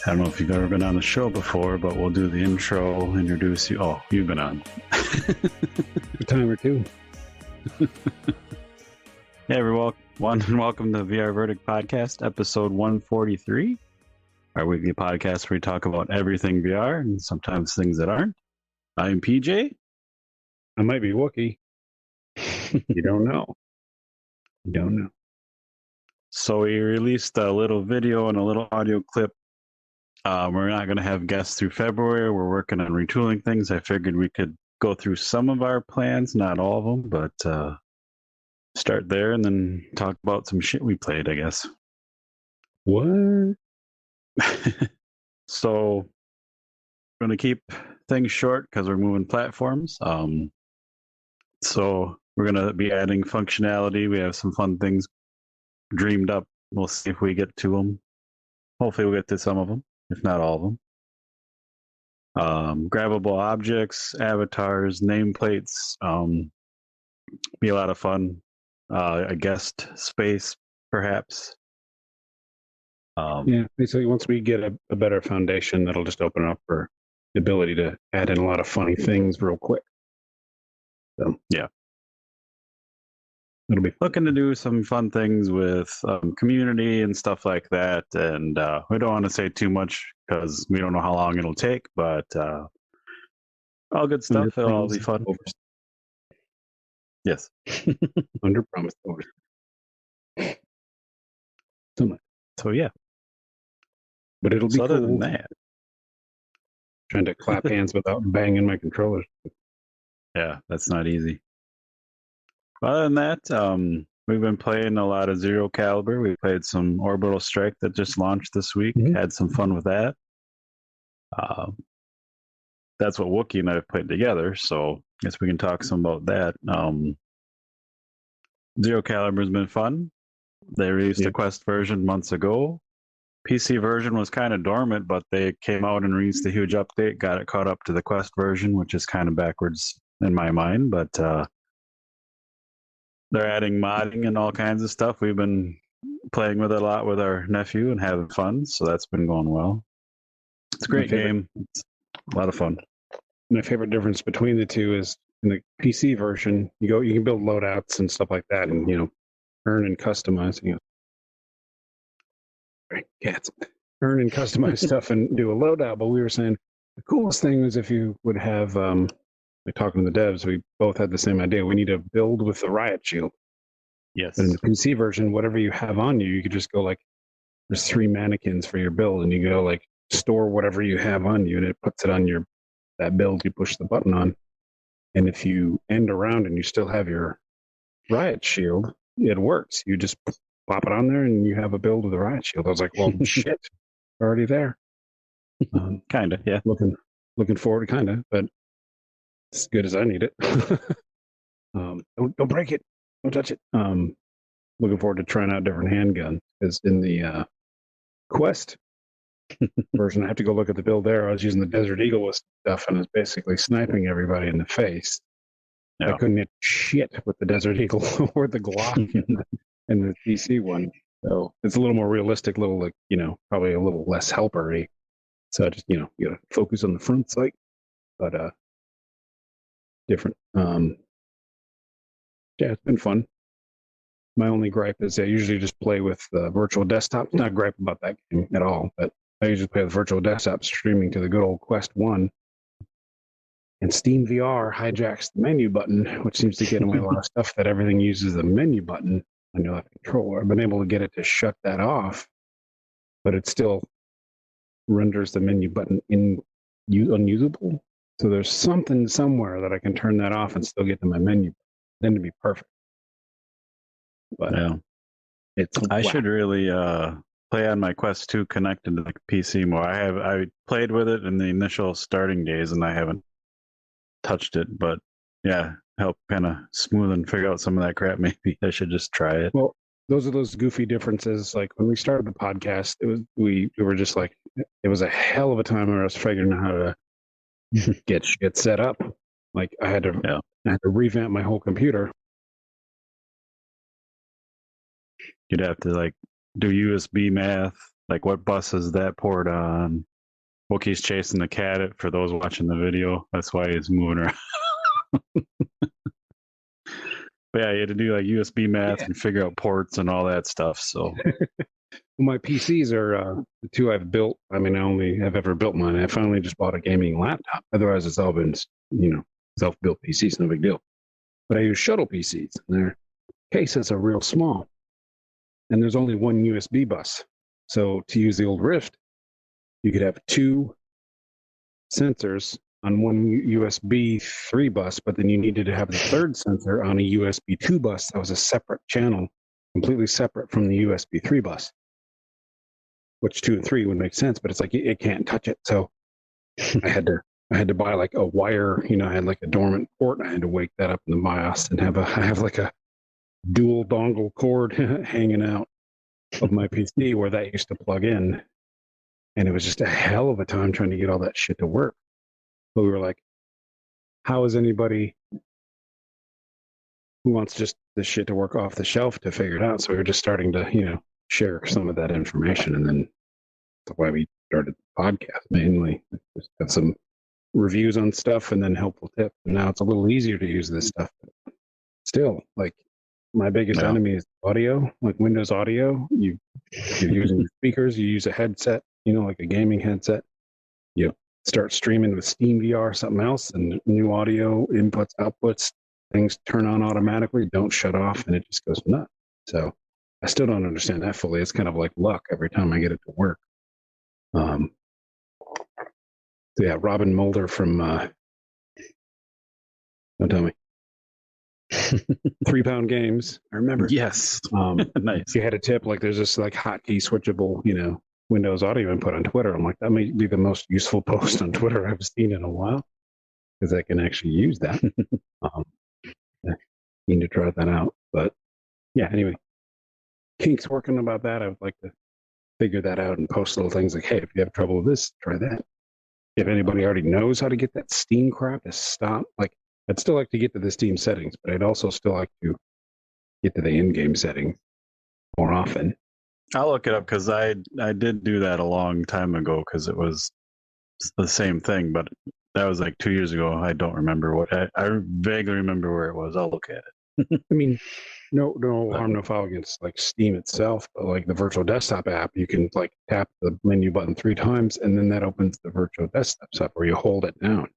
I don't know if you've ever been on the show before, but we'll do the intro, introduce you. Oh, you've been on. A time or two. Hey, everyone. Welcome to VR Verdict Podcast, episode 143. Our weekly podcast where we talk about everything VR and sometimes things that aren't. I'm PJ. I might be Wookiee. You don't know. You don't know. So we released a little video and a little audio clip. We're not going to have guests through February. We're working on retooling things. I figured we could go through some of our plans, not all of them, but start there and then talk about some shit we played, I guess. What? So we're going to keep things short because we're moving platforms. So we're going to be adding functionality. We have some fun things dreamed up. We'll see if we get to them. Hopefully we'll get to some of them, if not all of them. Grabbable objects, avatars, nameplates. Be a lot of fun. A guest space, perhaps. Yeah, basically once we get a better foundation, that'll just open up for the ability to add in a lot of funny things real quick. So yeah. It'll be looking to do some fun things with community and stuff like that. And we don't want to say too much because we don't know how long it'll take, but all good stuff. It'll all be fun. Yes. Under promise over. So yeah. But it'll be so other cool. Than that. Trying to clap hands without banging my controllers. Yeah, that's not easy. Other than that, we've been playing a lot of Zero Caliber. We played some Orbital Strike that just launched this week. Mm-hmm. Had some fun with that. That's what Wookiee and I have played together, so I guess we can talk some about that. Zero Caliber has been fun. They released a Quest version months ago. PC version was kind of dormant, but they came out and released a huge update, got it caught up to the Quest version, which is kind of backwards in my mind, but they're adding modding and all kinds of stuff. We've been playing with it a lot with our nephew and having fun, so that's been going well. It's a great game. It's a lot of fun. My favorite difference between the two is in the PC version, you can build loadouts and stuff like that, and earn and customize. Cats earn and customize stuff and do a loadout. But we were saying the coolest thing was if you would have, like talking to the devs, we both had the same idea. We need to build with the riot shield. Yes. But in the PC version, whatever you have on you, you could just go like, there's 3 mannequins for your build, and you go like store whatever you have on you, and it puts it on that build. You push the button on, and if you end around and you still have your riot shield, it works. You just pop it on there, and you have a build with a riot shield. I was like, well, shit, already there. Kind of, yeah. Looking forward, kind of, but as good as I need it. Don't break it. Don't touch it. Looking forward to trying out different handguns, because in the Quest version, I have to go look at the build there. I was using the Desert Eagle with stuff, and I was basically sniping everybody in the face. Yeah. I couldn't hit shit with the Desert Eagle or the Glock in the PC one. So it's a little more realistic, probably a little less helpery. So just, you gotta focus on the front sight, but different. Yeah, it's been fun. My only gripe is I usually just play with virtual desktop. Not gripe about that game at all, but I usually play with virtual desktop streaming to the good old Quest 1. And Steam VR hijacks the menu button, which seems to get away a lot of stuff that everything uses the menu button on your left controller. I've been able to get it to shut that off, but it still renders the menu button unusable. So there's something somewhere that I can turn that off and still get to my menu, then to be perfect. But yeah, I should really play on my Quest 2 connected to the PC more. I played with it in the initial starting days, and I haven't touched it. But yeah, help kind of smooth and figure out some of that crap. Maybe I should just try it. Well, those are those goofy differences. Like when we started the podcast, we were just like, it was a hell of a time where I was figuring out how to get shit set up. Like I had to revamp my whole computer. You'd have to like do USB math. Like what bus is that port on? Wookiee's chasing the cat for those watching the video. That's why he's moving around. But yeah, you had to do like USB math and figure out ports and all that stuff. So my PCs are the two I've built. I mean, I only have ever built mine. I finally just bought a gaming laptop. Otherwise, it's all been, self-built PCs, no big deal. But I use shuttle PCs, and their cases are real small. And there's only one USB bus. So to use the old Rift, you could have two sensors on one USB 3 bus, but then you needed to have the third sensor on a USB 2 bus that was a separate channel, completely separate from the USB 3 bus, which 2 and 3 would make sense, but it's like it can't touch it. So I had to buy like a wire, I had like a dormant port, and I had to wake that up in the BIOS and I have like a dual dongle cord hanging out of my PC where that used to plug in. And it was just a hell of a time trying to get all that shit to work. But we were like, how is anybody who wants just this shit to work off the shelf to figure it out? So we were just starting to, share some of that information. And then that's why we started the podcast mainly. Just have some reviews on stuff and then helpful tips. And now it's a little easier to use this stuff. But still, like my biggest enemy is audio, like Windows audio. You're using speakers, you use a headset, like a gaming headset. You start streaming with Steam VR or something else, and new audio inputs, outputs, things turn on automatically, don't shut off, and it just goes nuts. So I still don't understand that fully. It's kind of like luck every time I get it to work. So yeah, Robin Mulder from don't tell me. 3 Pound Games. I remember. yes, nice. You had a tip like there's this like hotkey switchable, Windows audio input on Twitter. I'm like, that may be the most useful post on Twitter I've seen in a while because I can actually use that. I need to try that out. But yeah, anyway, Kink's working about that. I would like to figure that out and post little things like, hey, if you have trouble with this, try that. If anybody already knows how to get that Steam crap to stop, like I'd still like to get to the Steam settings, but I'd also still like to get to the in-game settings more often. I'll look it up because I did do that a long time ago because it was the same thing, but that was like 2 years ago. I don't remember what I vaguely remember where it was. I'll look at it. I mean, no harm, no foul against like Steam itself, but like the virtual desktop app, you can like tap the menu button 3 times and then that opens the virtual desktop stuff where you hold it down.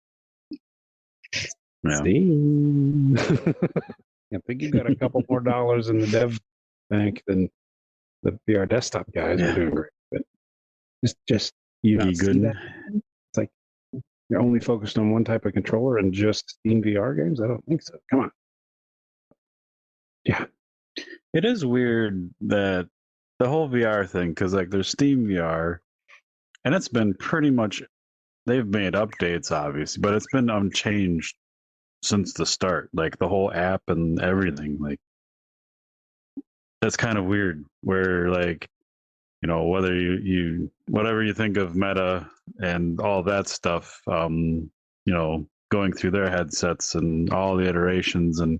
Yeah. Steam. I think you got a couple more dollars in the dev bank than the VR desktop guys are doing great. But just you not see that? It's like you're only focused on one type of controller and just Steam VR games? I don't think so. Come on. Yeah. It is weird that the whole VR thing, because like there's Steam VR, and it's been pretty much, they've made updates obviously, but it's been unchanged since the start. Like the whole app and everything. Like that's kind of weird. Where like, whether you whatever you think of Meta and all that stuff, going through their headsets and all the iterations and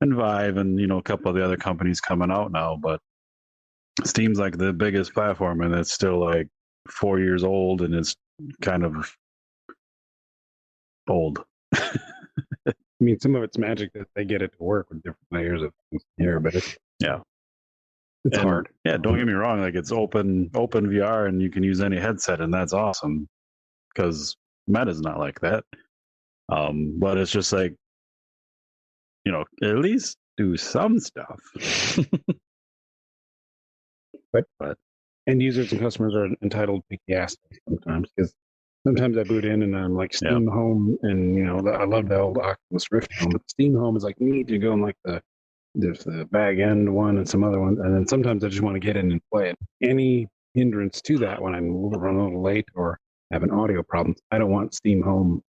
Vive and a couple of the other companies coming out now, but Steam's like the biggest platform and it's still like 4 years old and it's kind of old. I mean, some of it's magic that they get it to work with different layers of things here, but it's hard. Yeah, don't get me wrong, like it's open VR and you can use any headset and that's awesome because Meta's not like that. But it's just like, at least do some stuff. but end users and customers are entitled to picky aspects sometimes because sometimes I boot in and I'm like Steam Home and I love the old Oculus Rift Home, but Steam Home is like neat to go in like there's the bag end one and some other ones, and then sometimes I just want to get in and play it. Any hindrance to that when I'm running a little late or having audio problems, I don't want Steam Home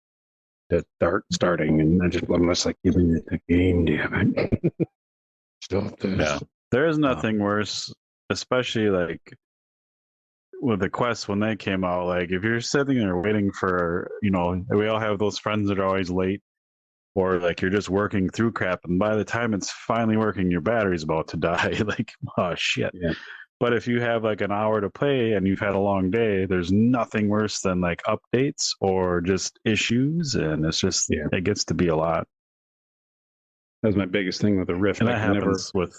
to starting, and I'm just like giving it a game, damn it. Still, There is nothing worse, especially like with the Quest when they came out. Like if you're sitting there waiting for, we all have those friends that are always late, or like you're just working through crap, and by the time it's finally working, your battery's about to die. Like, oh shit. Yeah. But if you have like an hour to play and you've had a long day, there's nothing worse than like updates or just issues, and it's just it gets to be a lot. That was my biggest thing with the Rift. And that happens with.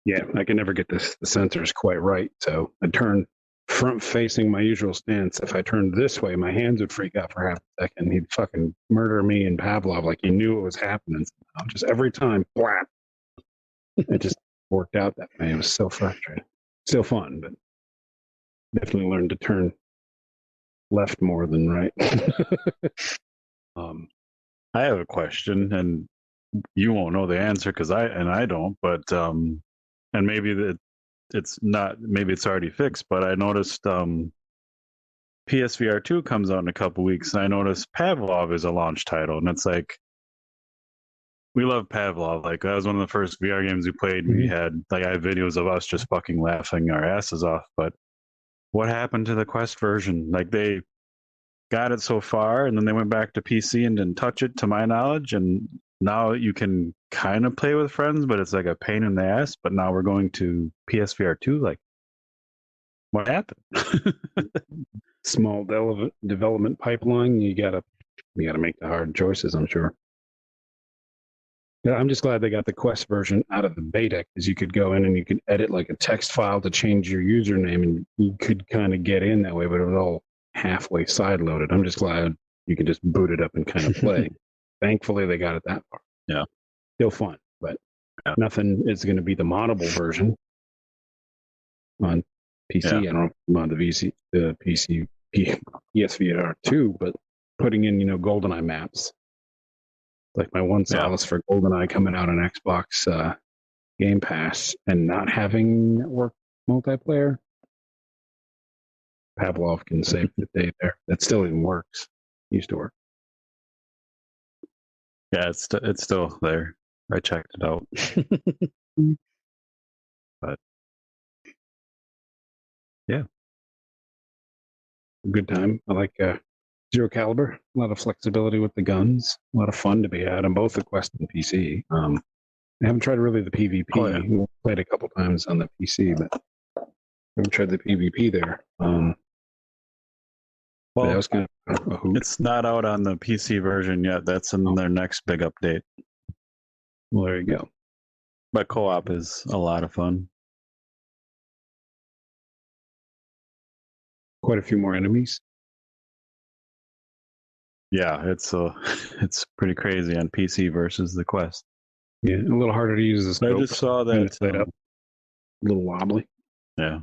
Yeah, I can never get the sensors quite right. So I turn front facing my usual stance. If I turned this way, my hands would freak out for half a second. He'd fucking murder me and Pavlov like he knew it was happening. Just every time, blap. It just worked out that way. It was so frustrating. Still fun, but definitely learned to turn left more than right. I have a question, and you won't know the answer because I don't, but and maybe it's not, maybe it's already fixed, but I noticed PSVR 2 comes out in a couple weeks, and I noticed Pavlov is a launch title, and it's like, we love Pavlov. Like that was one of the first VR games we played. We had I have videos of us just fucking laughing our asses off. But what happened to the Quest version? Like they got it so far, and then they went back to PC and didn't touch it, to my knowledge. And now you can kind of play with friends, but it's like a pain in the ass. But now we're going to PSVR 2. Like, what happened? Small development pipeline. You gotta make the hard choices, I'm sure. Yeah, I'm just glad they got the Quest version out of the beta, because you could go in and you could edit like a text file to change your username, and you could kind of get in that way, but it was all halfway sideloaded. I'm just glad you can just boot it up and kind of play. Thankfully, they got it that far. Yeah. Still fun, but nothing is going to be the moddable version on PC. Yeah. I don't know on the PC, PSVR 2, but putting in, GoldenEye maps. Like my one solace for GoldenEye coming out on Xbox Game Pass and not having network multiplayer. Pavlov can save the day there. That still even works. Used to work. Yeah, it's still there. I checked it out. But yeah, good time. I like Zero Caliber. A lot of flexibility with the guns. A lot of fun to be had on both the Quest and PC. I haven't tried really the PvP. Oh, yeah. We played a couple times on the PC, but I haven't tried the PvP there. Well, that was kind of a hoot. It's not out on the PC version yet. That's in their next big update. Well, there you go. But co-op is a lot of fun. Quite a few more enemies. Yeah, it's pretty crazy on PC versus the Quest. Yeah, a little harder to use the scope. I just saw that up. A little wobbly. Yeah.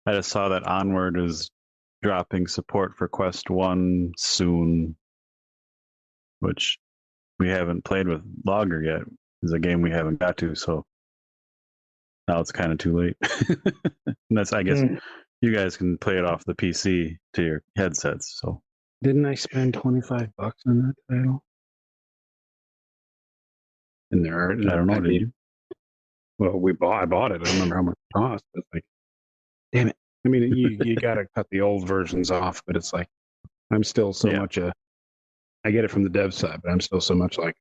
I just saw that Onward is dropping support for Quest 1 soon, which we haven't played with Logger yet. It's a game we haven't got to, so now it's kind of too late. And that's, I guess, you guys can play it off the PC to your headsets. So didn't I spend $25 on that title? And there are, I don't know, did you? Well, I bought it. I don't remember how much it cost. It's like, damn it. I mean, you got to cut the old versions off, but it's like, I'm still so much I get it from the dev side, but I'm still so much like,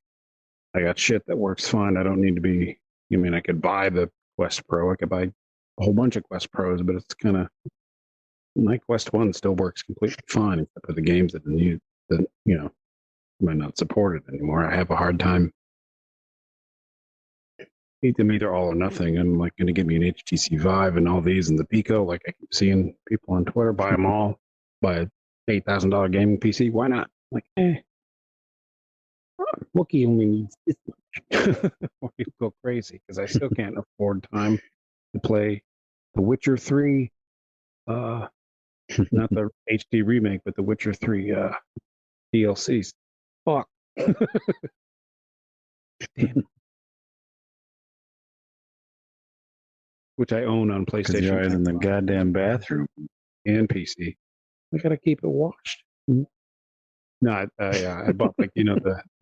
I got shit that works fine. I don't need to be, I could buy the Quest Pro. I could buy a whole bunch of Quest Pros, but it's kind of, my Quest 1 still works completely fine, except for the games that might not support it anymore. I have a hard time. Eat them either all or nothing. I'm like going to give me an HTC Vive and all these and the Pico. Like I keep seeing people on Twitter buy them all, buy a $8,000 gaming PC. Why not? Like, Wookiee only needs this much. Or you go crazy, because I still can't afford time to play The Witcher 3. Not the HD remake, but The Witcher 3 DLCs. Fuck. Damn. Which I own on PlayStation. Because you're always in the goddamn bathroom and PC. I gotta keep it washed. No, I bought the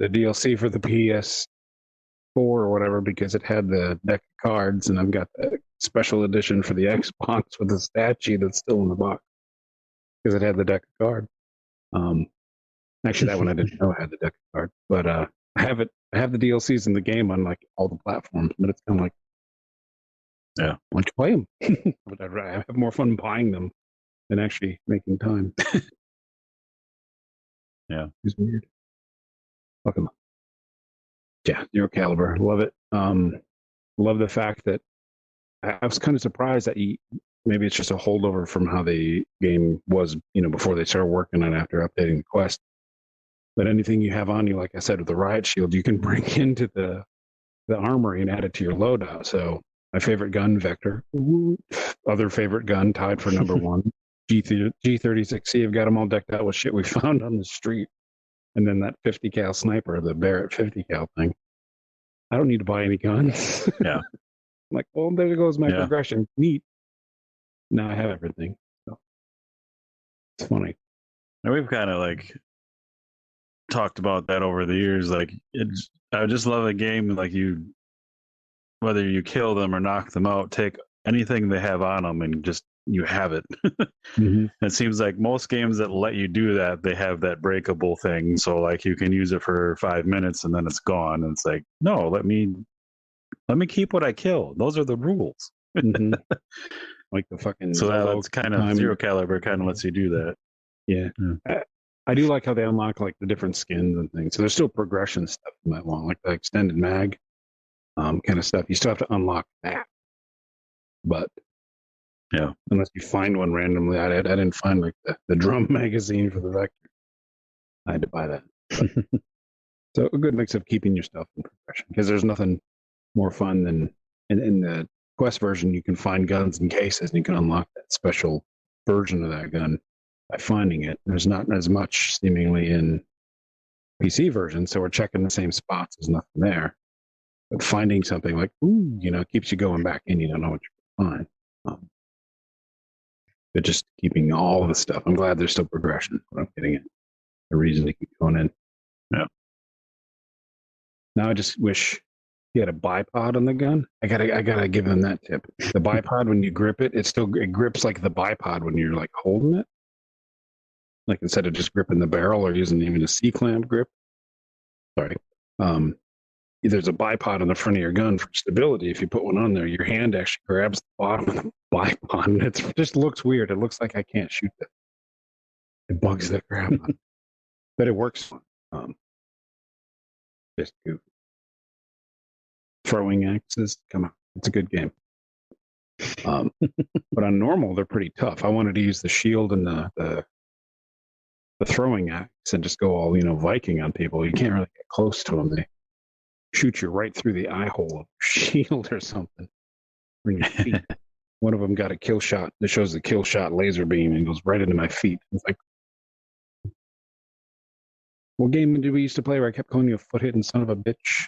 DLC for the PS 4 or whatever because it had the deck of cards, and I've got the special edition for the Xbox with the stat sheet that's still in the box because it had the deck of cards. Actually, that one I didn't know had the deck of cards, but I have it. I have the DLCs in the game on like all the platforms, but it's kind of like, yeah, why don't you play them? But I have more fun buying them than actually making time. Yeah, It's weird. Fucking yeah, Zero Caliber, love it. Love the fact that I was kind of surprised that maybe it's just a holdover from how the game was, before they started working on it after updating the quest. But anything you have on you, like I said, with the riot shield, you can bring into the armory and add it to your loadout. So my favorite gun, Vector. Other favorite gun, tied for number one, G36C. I've got them all decked out with shit we found on the street. And then that 50 cal sniper, the Barrett 50 cal thing. I don't need to buy any guns. Yeah. I'm like, well, there goes my progression. Neat. Now I have everything. So it's funny. And we've kind of like talked about that over the years. Like, I just love a game like whether you kill them or knock them out, take anything they have on them and just you have it. Mm-hmm. It seems like most games that let you do that, they have that breakable thing. So like you can use it for 5 minutes and then it's gone. And it's like, no, let me keep what I kill. Those are the rules. Mm-hmm. Like the fucking. So that's kind of Zero Caliber kind of lets you do that. Yeah. I do like how they unlock like the different skins and things. So there's still progression stuff in that one, like the extended mag kind of stuff. You still have to unlock that. But yeah, unless you find one randomly, I didn't find like the drum magazine for the Vector. I had to buy that. So a good mix of keeping your stuff in progression, because there's nothing more fun than in the quest version you can find guns in cases and you can unlock that special version of that gun by finding it. There's not as much seemingly in PC version, so we're checking the same spots. There's nothing there. But finding something like, keeps you going back in. You don't know what you're going to find. But just keeping all the stuff. I'm glad there's still progression. But I'm getting it. A reason to keep going in. Yeah. Now I just wish he had a bipod on the gun. I gotta give him that tip. The bipod, when you grip it, it grips like the bipod when you're like holding it. Like instead of just gripping the barrel or using even a C-clamp grip. Sorry. There's a bipod on the front of your gun for stability. If you put one on there, your hand actually grabs the bottom of the bipod, and it just looks weird. It looks like I can't shoot it. It bugs the crap out. But it works. Just goofy. Throwing axes, come on, it's a good game. But on normal, they're pretty tough. I wanted to use the shield and the throwing axe and just go all Viking on people. You can't really get close to them. They shoot you right through the eye hole of your shield or something. Or your feet. One of them got a kill shot that shows the kill shot laser beam and goes right into my feet. It's like, what game did we used to play where I kept calling you a foot-hitting son of a bitch?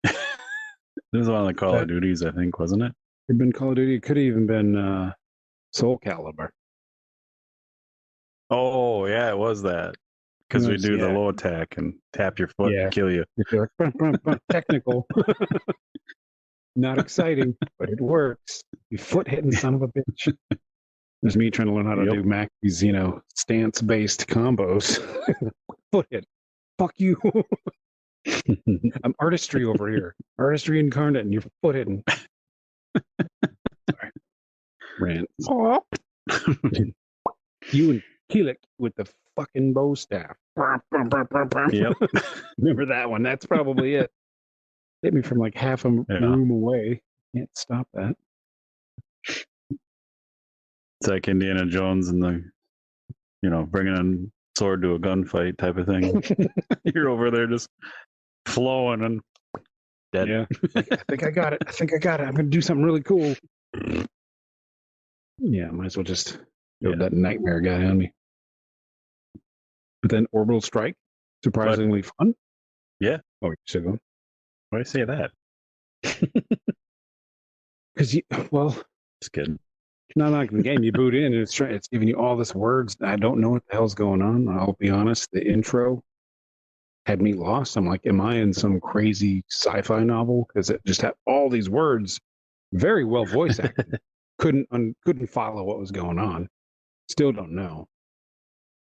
This is one of the Call of Duties, I think, wasn't it? It had been Call of Duty. It could have even been Soul Calibur. Oh, yeah, it was that. Because we do the low attack and tap your foot and kill you. You're like, technical. Not exciting, but it works. You foot-hitting son of a bitch. There's me trying to learn how to do Mackey's, stance-based combos. Foot hit. Fuck you. I'm artistry over here. Artistry incarnate, and you're foot hitting. Sorry. Rant. You and Keelik with the fucking bow staff. Yep. Remember that one? That's probably it. Hit me from like half a room away. Can't stop that. It's like Indiana Jones and the, bringing a sword to a gunfight type of thing. You're over there just flowing and dead. Yeah. I think I got it. I'm going to do something really cool. Yeah, might as well just go that nightmare guy on me. But then Orbital Strike, surprisingly fun. Yeah. Oh, you should go. Why do I say that? Because just kidding. It's not like the game. You boot in and it's giving you all this words. I don't know what the hell's going on. I'll be honest. The intro had me lost. I'm like, am I in some crazy sci-fi novel? Because it just had all these words, very well voice acted. couldn't follow what was going on. Still don't know.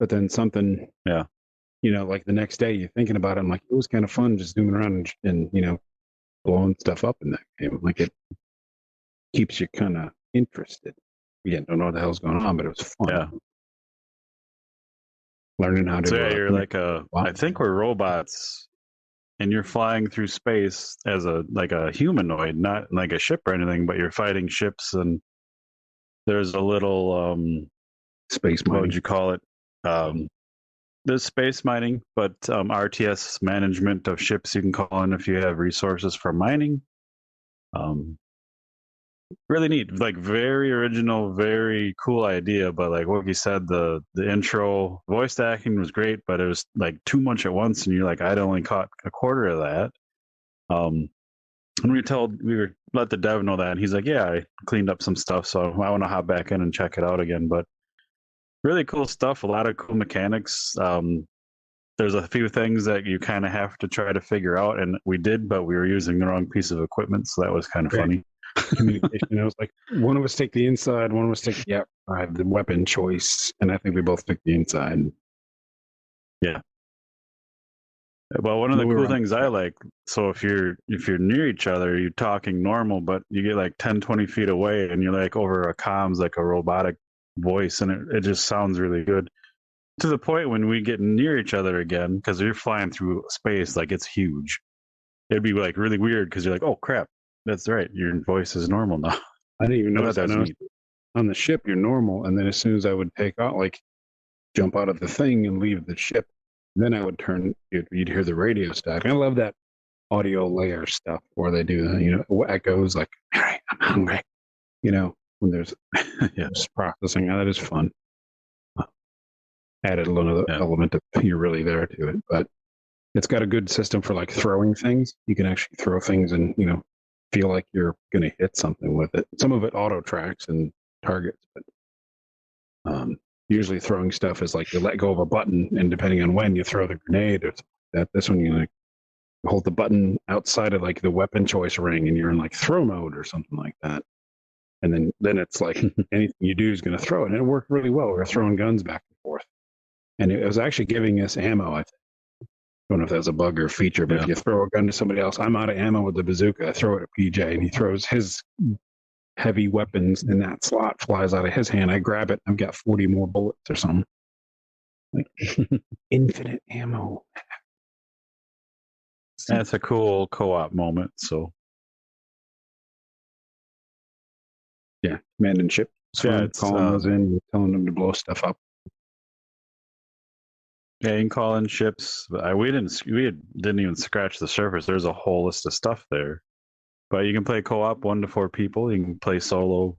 But then something, Yeah. Like the next day you're thinking about it. I'm like, it was kind of fun just zooming around and blowing stuff up in that game. Like it keeps you kind of interested. Again, don't know what the hell's going on, but it was fun. Yeah. Learning how to. So yeah, you're like I think we're robots, and you're flying through space as a humanoid, not like a ship or anything, but you're fighting ships, and there's a little space mining. what would you call it? There's space mining, but RTS management of ships you can call in if you have resources for mining. Really neat, like very original, very cool idea. But like what you said, the intro voice acting was great, but it was like too much at once, and you're like, I'd only caught a quarter of that. And we were let the dev know that, and he's like, yeah, I cleaned up some stuff, so I want to hop back in and check it out again. But really cool stuff, a lot of cool mechanics. There's a few things that you kind of have to try to figure out, and we did, but we were using the wrong piece of equipment, so that was kind of funny. Communication. I was like, one of us take the inside, one of us take I have the weapon choice, and I think we both took the inside. Yeah. Well, one of the cool things I like, so if you're near each other, you're talking normal, but you get like 10, 20 feet away, and you're like over a comms, like a robotic voice, and it just sounds really good. To the point when we get near each other again, because you're flying through space, like it's huge. It'd be like really weird because you're like, oh crap, that's right, your voice is normal now. I didn't even know that. On the ship, you're normal, and then as soon as I would take out, like jump out of the thing and leave the ship, then I would turn. You'd hear the radio static. I love that audio layer stuff where they do that. Echoes like, "All right, I'm hungry." When there's processing, that is fun. Added a little element of you're really there to it, but it's got a good system for like throwing things. You can actually throw things and feel like you're going to hit something with it. Some of it auto tracks and targets, but usually throwing stuff is like you let go of a button, and depending on when you throw the grenade or something like that, this one you like hold the button outside of like the weapon choice ring, and you're in like throw mode or something like that. And then it's like anything you do is going to throw it, and it worked really well. We were throwing guns back and forth, and it was actually giving us ammo. I think. I don't know if that's a bug or a feature, but if you throw a gun to somebody else, I'm out of ammo with the bazooka. I throw it at PJ, and he throws his heavy weapons in that slot, flies out of his hand. I grab it. I've got 40 more bullets or something. Like infinite ammo. That's a cool co-op moment. So yeah, commanding ship. So calling those in, telling them to blow stuff up. Yeah, you can call in ships. We didn't even scratch the surface. There's a whole list of stuff there. But you can play co-op 1 to 4 people. You can play solo.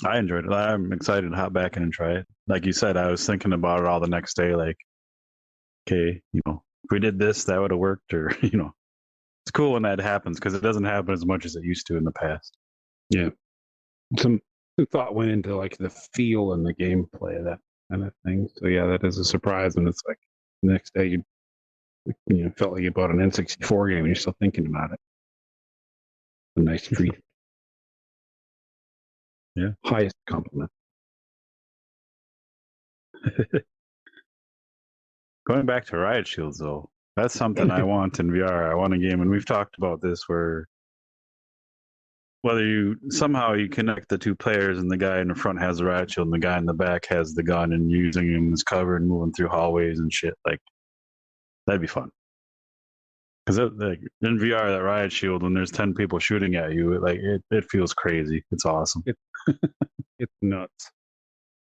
I enjoyed it. I'm excited to hop back in and try it. Like you said, I was thinking about it all the next day. Like, okay, if we did this, that would have worked. Or it's cool when that happens because it doesn't happen as much as it used to in the past. Yeah, some thought went into like the feel and the gameplay of that kind of thing. So yeah, that is a surprise, and it's like the next day you felt like you bought an N64 game and you're still thinking about it. A nice treat. Yeah, highest compliment. Going back to riot shields though, that's something I want in VR. I want a game, and we've talked about this where whether you somehow you connect the 2 players, and the guy in the front has a riot shield and the guy in the back has the gun, and using him as cover and moving through hallways and shit, like that'd be fun. Because like in VR, that riot shield, when there's 10 people shooting at you, it feels crazy. It's awesome. It's nuts.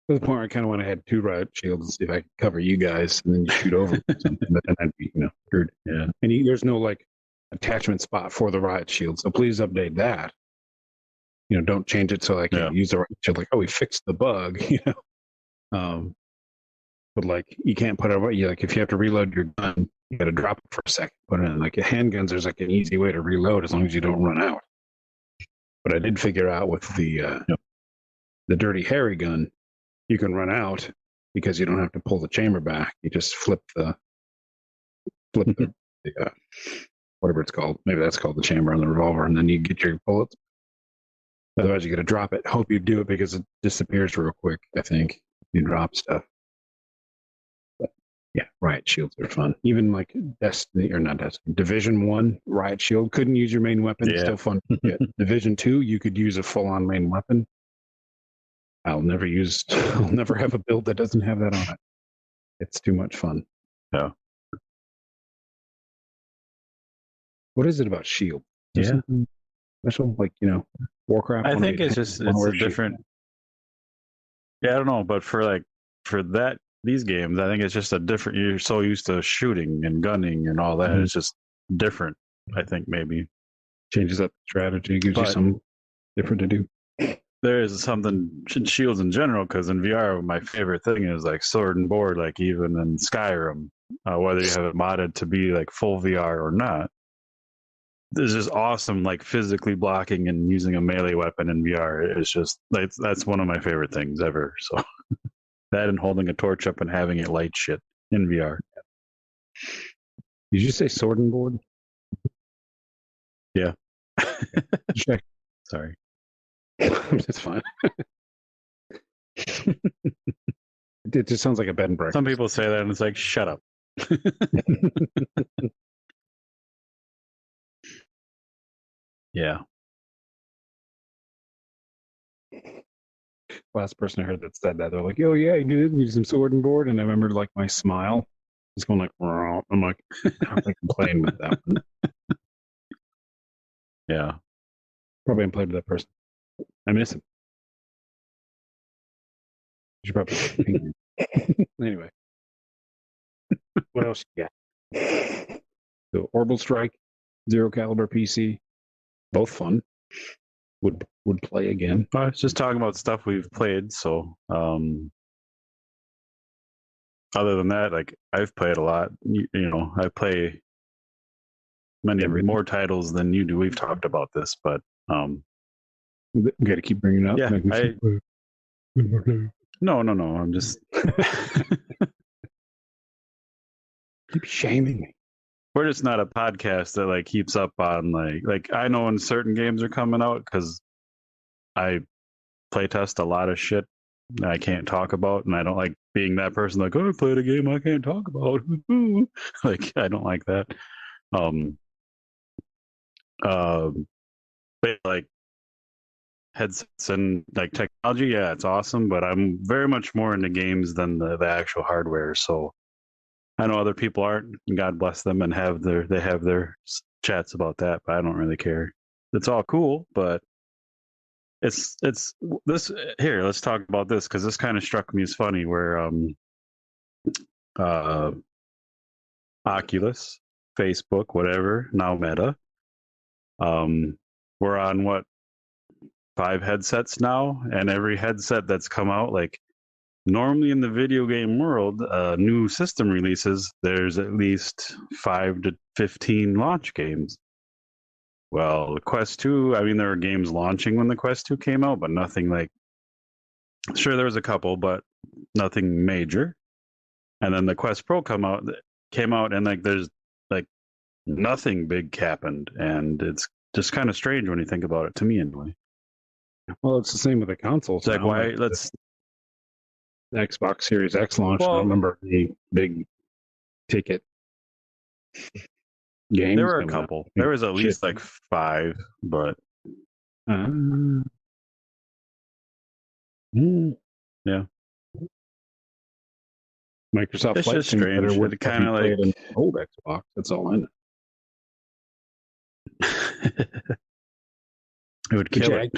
To the point where I kind of want to have 2 riot shields and see if I can cover you guys, and then you shoot over something, but then I'd be screwed. Yeah. And there's no like attachment spot for the riot shield, so please update that. Don't change it so I can use the riot shield. Like, oh, we fixed the bug. But like you can't put it away. Like if you have to reload your gun, you got to drop it for a second, put it in. Like handguns, there's like an easy way to reload as long as you don't run out. But I did figure out with the Dirty Harry gun, you can run out because you don't have to pull the chamber back. You just flip the flip the whatever it's called. Maybe that's called the chamber on the revolver, and then you get your bullets. Otherwise, you got to drop it. Hope you do it because it disappears real quick. I think you drop stuff. But yeah, riot shields are fun. Even like Destiny or not Destiny, Division 1 riot shield couldn't use your main weapon. Yeah. Still fun. Division 2, you could use a full-on main weapon. I'll never have a build that doesn't have that on it. It's too much fun. Yeah. What is it about shield? Yeah. Special, like, Warcraft. I think it's just it's a different. Yeah, I don't know, but for these games, I think it's just a different. You're so used to shooting and gunning and all that. Mm-hmm. It's just different. I think maybe changes up the strategy, gives you something different to do. There is something in shields in general, because in VR, my favorite thing is like sword and board, like even in Skyrim, whether you have it modded to be like full VR or not. This is awesome, like physically blocking and using a melee weapon in VR. It's just that's one of my favorite things ever. So that and holding a torch up and having it light shit in VR. Did you say sword and board? Yeah. Check. Sorry. It's fine. It just sounds like a bed and breakfast. Some people say that and it's like, shut up. Yeah. Last person I heard that said that, they're like, "Oh yeah, you did use some sword and board," and I remember like my smile just going like, "Raw." I'm like, I'm playing with that one. Yeah. Probably haven't played with that person. I miss him. You should probably anyway. What else you got? So Orbital Strike, Zero Caliber PC, both fun. Would play again. I was just talking about stuff we've played. So, other than that, like I've played a lot. I play many more titles than you do. We've talked about this, but we got to keep bringing it up. Yeah, no. I'm just keep shaming me. We're just not a podcast that like keeps up on like I know when certain games are coming out, because I playtest a lot of shit that I can't talk about, and I don't like being that person like, oh, I played a game I can't talk about. Like I don't like that. But like headsets and like technology, yeah, it's awesome, but I'm very much more into games than the actual hardware. So I know other people aren't, and God bless them, and they have their chats about that, but I don't really care. It's all cool, but it's this here. Let's talk about this, because this kind of struck me as funny. Where Oculus, Facebook, whatever, now Meta, we're on what, 5 headsets now, and every headset that's come out, like normally in the video game world, new system releases, there's at least 5 to 15 launch games. Well, the Quest 2, I mean, there were games launching when the Quest 2 came out, but nothing like, sure, there was a couple, but nothing major. And then the Quest Pro came out, and like there's like nothing big happened, and it's just kind of strange when you think about it, to me anyway. Well, it's the same with the consoles. It's like, why? Let's the Xbox Series X launched. I remember the big ticket games. There were a couple. There was at least like 5, but yeah. Microsoft It's just strange. It kind of like an old Xbox. That's all I know. It would kill it.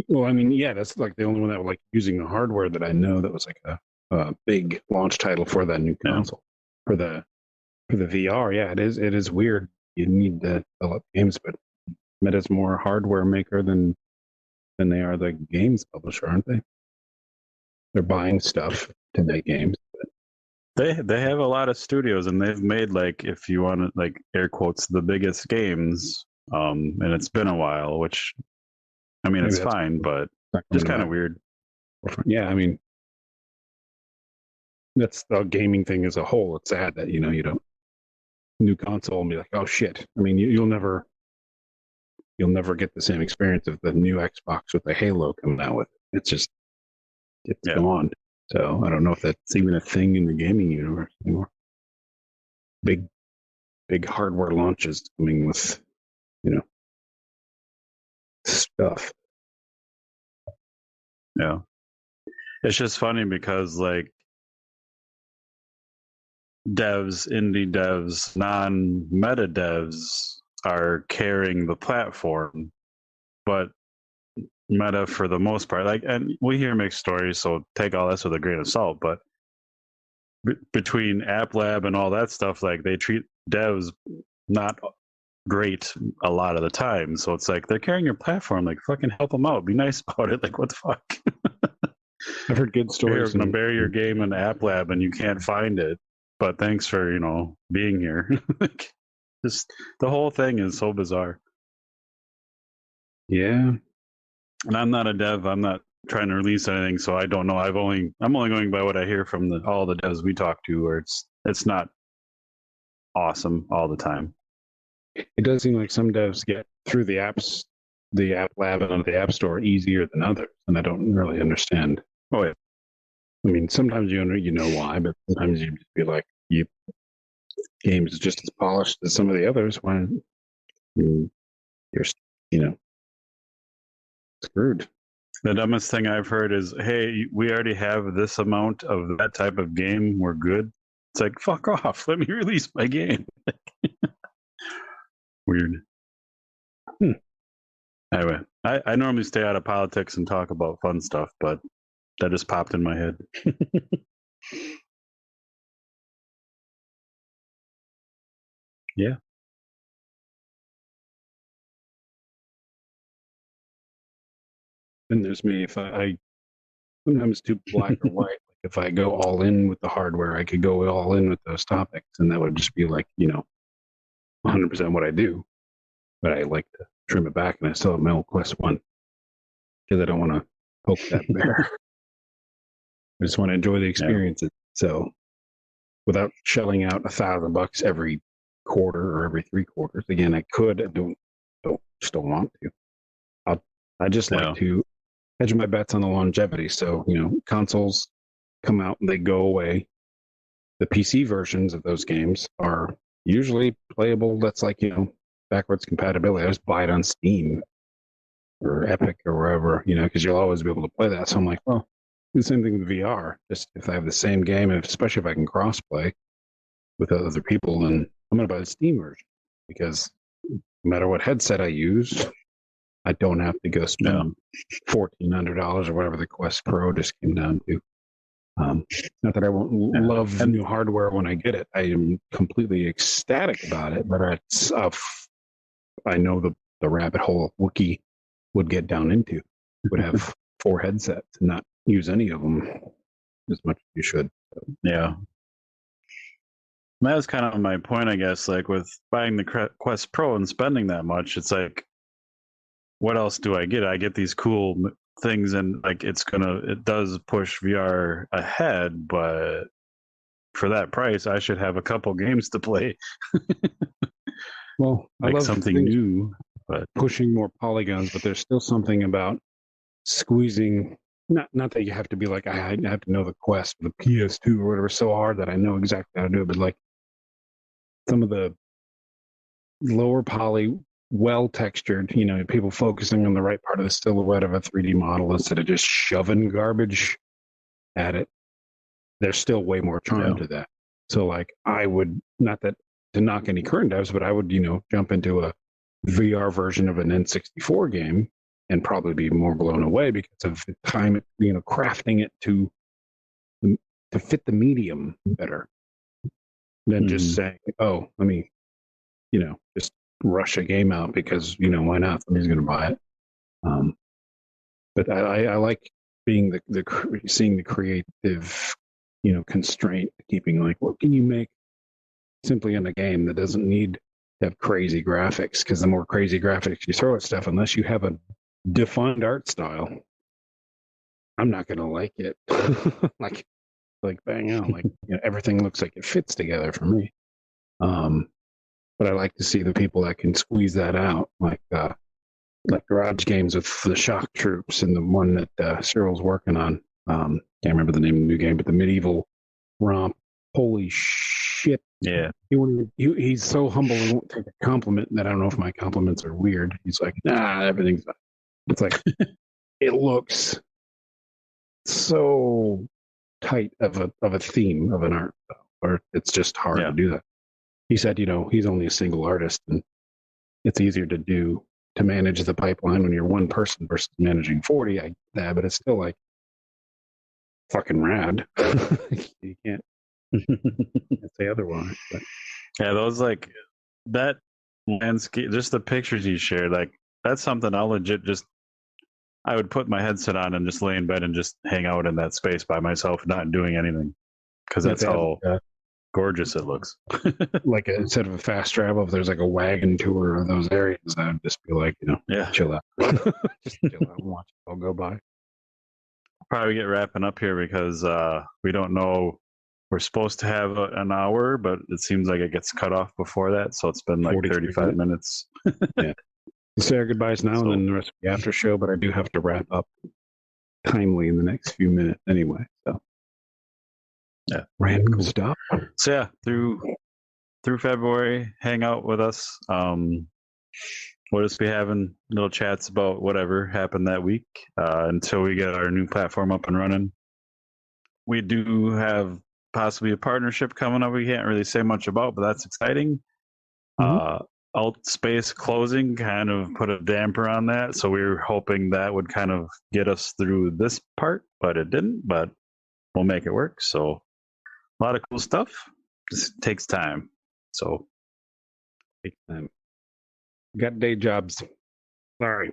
Well, I mean, yeah, that's like the only one that was like using the hardware that I know that was like a big launch title for that new console. For the VR. Yeah, it is weird. You need to develop games, but Meta's more a hardware maker than they are the games publisher, aren't they? They're buying stuff to make games. They have a lot of studios, and they've made, like, if you want to, like, air quotes, the biggest games. And it's been a while, which, I mean, maybe it's fine, but just kind of weird. Yeah, I mean, that's the gaming thing as a whole. It's sad that you don't new console and be like, oh shit. I mean, you'll never get the same experience of the new Xbox with the Halo coming out with it. It's gone. So I don't know if that's even a thing in the gaming universe anymore. Big hardware launches coming with, stuff. Yeah. It's just funny because like indie devs, non-meta devs are carrying the platform, but meta for the most part, like, and we hear mixed stories, so take all this with a grain of salt, but between App Lab and all that stuff, like they treat devs not great a lot of the time. So it's like they're carrying your platform, like fucking help them out, be nice about it. Like what the fuck? I've heard good stories. You're gonna bury your game in App Lab and you can't find it, but thanks for being here. Like, just the whole thing is so bizarre. Yeah, and I'm not a dev. I'm not trying to release anything, so I don't know. I'm only going by what I hear from all the devs we talk to, where it's not awesome all the time. It does seem like some devs get through the apps, the App Lab and the App Store easier than others, and I don't really understand. Oh yeah. I mean, sometimes you know why, but sometimes you just feel like games is just as polished as some of the others when you're screwed. The dumbest thing I've heard is, "Hey, we already have this amount of that type of game. We're good." It's like, fuck off. Let me release my game. Weird. Anyway, I normally stay out of politics and talk about fun stuff, but that just popped in my head. Yeah. And there's me. If I sometimes too black or white. Like if I go all in with the hardware, I could go all in with those topics, and that would just be like 100% what I do. But I like to trim it back, and I still have my old Quest 1 because I don't want to poke that bear. I just want to enjoy the experience. Yeah. So without shelling out $1,000 every quarter or every 3 quarters, again, I could. I don't want to. I just like to hedge my bets on the longevity. So, consoles come out and they go away. The PC versions of those games are usually playable. That's like, backwards compatibility. I just buy it on Steam or Epic or wherever, because you'll always be able to play that. So I'm like, well, do the same thing with VR. Just if I have the same game, especially if I can cross-play with other people, then I'm going to buy the Steam version because no matter what headset I use, I don't have to go spend $1,400 or whatever the Quest Pro just came down to. Not that I won't love new hardware when I get it. I am completely ecstatic about it, but it's I know the rabbit hole Wookiee would get down into. Would have 4 headsets and not use any of them as much as you should. Yeah. That was kind of my point, I guess. Like with buying the Quest Pro and spending that much, it's like, what else do I get? I get these cool things, and like it does push VR ahead, but for that price, I should have a couple games to play. Well, I love something new, but pushing more polygons, but there's still something about squeezing. Not that you have to be like, I have to know the Quest, the PS2 or whatever, so hard that I know exactly how to do it, but like some of the lower poly, well textured, people focusing on the right part of the silhouette of a 3D model instead of just shoving garbage at it. There's still way more charm to that. So like I would, not that to knock any current devs, but I would, jump into a VR version of an N64 game and probably be more blown away because of the time, crafting it to fit the medium better than just saying, oh, let me, just rush a game out because, why not? Somebody's going to buy it. But I like being seeing the creative, constraint, keeping like, what can you make simply in a game that doesn't need to have crazy graphics? Because the more crazy graphics you throw at stuff, unless you have a defined art style, I'm not going to like it. like bang out, like everything looks like it fits together for me. but I like to see the people that can squeeze that out, like garage games with the shock troops and the one that Cyril's working on. Can't remember the name of the new game, but the medieval romp. Holy shit! Yeah. He's so humble and won't take a compliment that I don't know if my compliments are weird. He's like, nah, everything's fine. It's like it looks so tight of a theme of an art, or it's just hard to do that. He said, he's only a single artist, and it's easier to manage the pipeline when you're one person versus managing 40. I get that, but it's still like fucking rad. You can't say otherwise. But. Yeah, those like that landscape, just the pictures you shared, like that's something I'll legit I would put my headset on and just lay in bed and just hang out in that space by myself, not doing anything, because that's how gorgeous it looks. Like instead of a fast travel, if there's like a wagon tour of those areas, I would just be like, chill out, just chill out and watch it all go by. Probably get wrapping up here because we don't know. We're supposed to have an hour, but it seems like it gets cut off before that, so it's been like 35 minutes. Yeah. We'll say our goodbyes now and then the rest of the after show, but I do have to wrap up timely in the next few minutes anyway. So yeah, random stuff. So yeah, through February, hang out with us. We'll just be having little chats about whatever happened that week until we get our new platform up and running. We do have possibly a partnership coming up we can't really say much about, but that's exciting. Alt Space closing kind of put a damper on that, so we were hoping that would kind of get us through this part, but it didn't. But we'll make it work. So a lot of cool stuff. Just takes time. So takes time. Got day jobs. Sorry.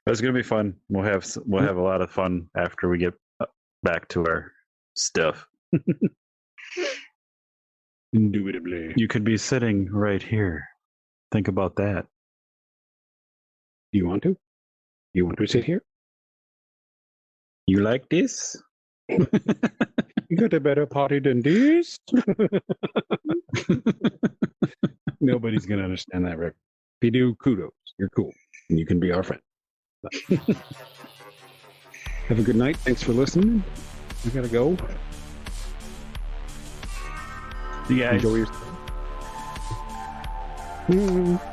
It's gonna be fun. We'll have a lot of fun after we get back to our stuff. Indubitably. You could be sitting right here. Think about that. Do you want to? You want to sit here? You like this? You got a better party than this? Nobody's gonna understand that record. If you do, kudos. You're cool. And you can be our friend. Have a good night. Thanks for listening. I gotta go. See you guys. Enjoy your stay.